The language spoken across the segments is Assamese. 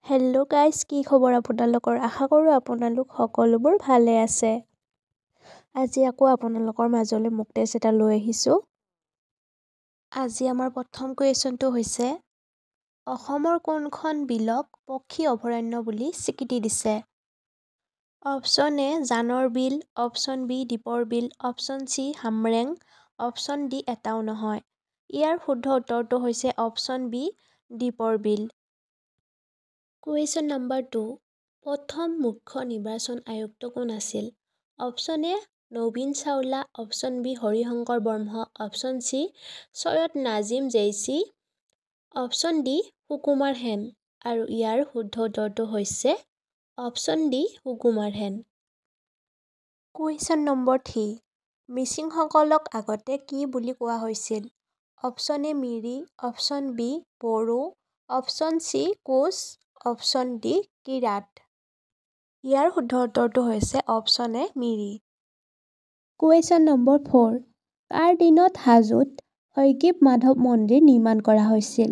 হেল্ল' গাইজ, কি খবৰ আপোনালোকৰ? আশা কৰোঁ আপোনালোক সকলোবোৰ ভালে আছে। আজি আকৌ আপোনালোকৰ মাজলৈ মক টেষ্ট এটা লৈ আহিছোঁ। আজি আমাৰ প্ৰথম কুৱেশ্যনটো হৈছে, অসমৰ কোনখন বিলক পক্ষী অভয়াৰণ্য বুলি স্বীকৃতি দিছে? অপশ্যন এ জানৰ বিল, অপশ্যন বি দীপৰ বিল, অপশ্যন চি হামৰেং, অপশ্যন ডি এটাও নহয়। ইয়াৰ শুদ্ধ উত্তৰটো হৈছে অপশ্যন বি দীপৰ বিল। কুৱেশ্যন নম্বৰ 2, প্ৰথম মুখ্য নিৰ্বাচন আয়ুক্ত কোন আছিল? অপশ্যন এ নবীন Chawla, option B Harishankar Brahma, option C Syed Nasim Zaidi, option D Sukumar Sen. আৰু ইয়াৰ শুদ্ধ উত্তৰটো হৈছে option D Sukumar Sen. Question number 3, মিচিংসকলক আগতে কি বুলি কোৱা হৈছিল? Option A Miri, option B Bodo, option C Koch, option D Kirat. ইয়াৰ শুদ্ধ উত্তৰটো হৈছে option A Miri. Question number 4, কাৰ দিনত হাজোত হয়গ্ৰীৱ মাধৱ মন্দিৰ নিৰ্মাণ কৰা হৈছিল?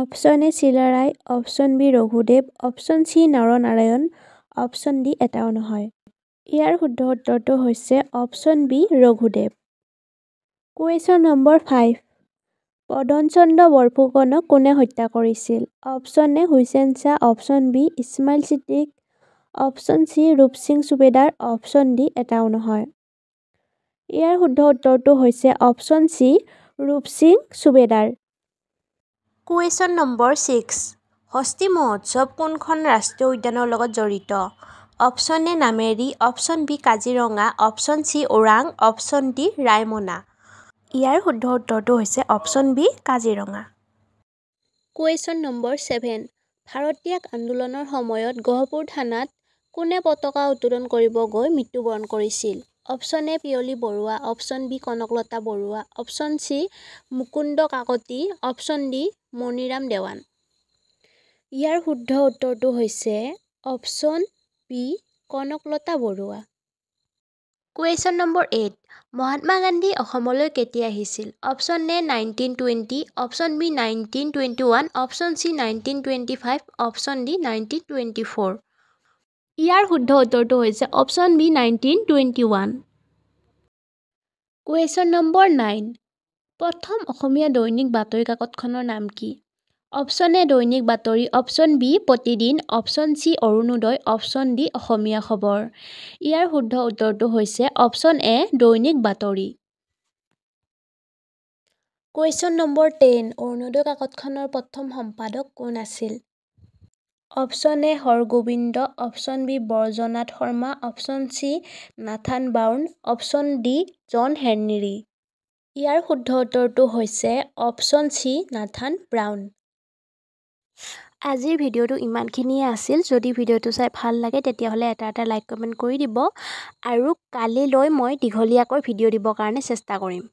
Option A Chilarai, option B Raghudev, option C Naranarayan, option D এটাও নহয়। ইয়াৰ শুদ্ধ উত্তৰটো হৈছে option B Raghudev. Question number 5, Badan Chandra বৰফুকনক কোনে হত্যা কৰিছিল? Option A Hussain Shah, option B Ismail Siddique, option C Rup Singh subedar, option D এটাও নহয়। ইয়াৰ শুদ্ধ উত্তৰটো হৈছে option C Rup Singh subedar. Question number 6, হস্তি মহোৎসৱ কোনখন ৰাষ্ট্ৰীয় উদ্যানৰ লগত জড়িত? Option A Nameri, option B Kaziranga, option C Orang, option D Raimona. ইয়াৰ শুদ্ধ উত্তৰটো হৈছে option B Kaziranga. Question number 7, Bharat ত্যাগ আন্দোলনৰ সময়ত গহপুৰ থানাত কোনে পতাকা উত্তোলন কৰিব গৈ মৃত্যুবৰণ কৰিছিল? Option A Piyali Barua, option B Kanaklata Barua, option C Mukunda Kakati, option D Maniram Dewan. ইয়াৰ শুদ্ধ উত্তৰটো হৈছে option B Kanaklata Barua. Question number 8, Mahatma Gandhi অসমলৈ কেতিয়া আহিছিল? Option A 1920, option B 1921, option C 1925, option D 1924। ইয়াৰ শুদ্ধ উত্তৰটো হৈছে অপশ্যন বি 1921। কুৱেশ্যন নম্বৰ 9, প্ৰথম অসমীয়া দৈনিক বাতৰি কাকতখনৰ নাম কি? Option A Dainik Batori, option B Pratidin, option C Arunodoi, option D Asomiya Khabar. ইয়াৰ শুদ্ধ উত্তৰটো হৈছে অপশ্যন এ দৈনিক বাতৰি। কুৱেশ্যন নম্বৰ 10, অৰুণোদয় কাকতখনৰ প্ৰথম সম্পাদক কোন আছিল? Option A Haragobinda, option B Brajanath Sharma, option C Nathan Brown, option D John Henry. ইয়াৰ শুদ্ধ উত্তৰটো হৈছে অপশ্যন চি নাথান ব্ৰাউন। আজিৰ ভিডিঅ'টো ইমানখিনিয়ে আছিল। যদি ভিডিঅ'টো চাই ভাল লাগে তেতিয়াহ'লে এটা লাইক কমেণ্ট কৰি দিব আৰু কালিলৈ মই দীঘলীয়াকৈ ভিডিঅ' দিবৰ কাৰণে চেষ্টা কৰিম।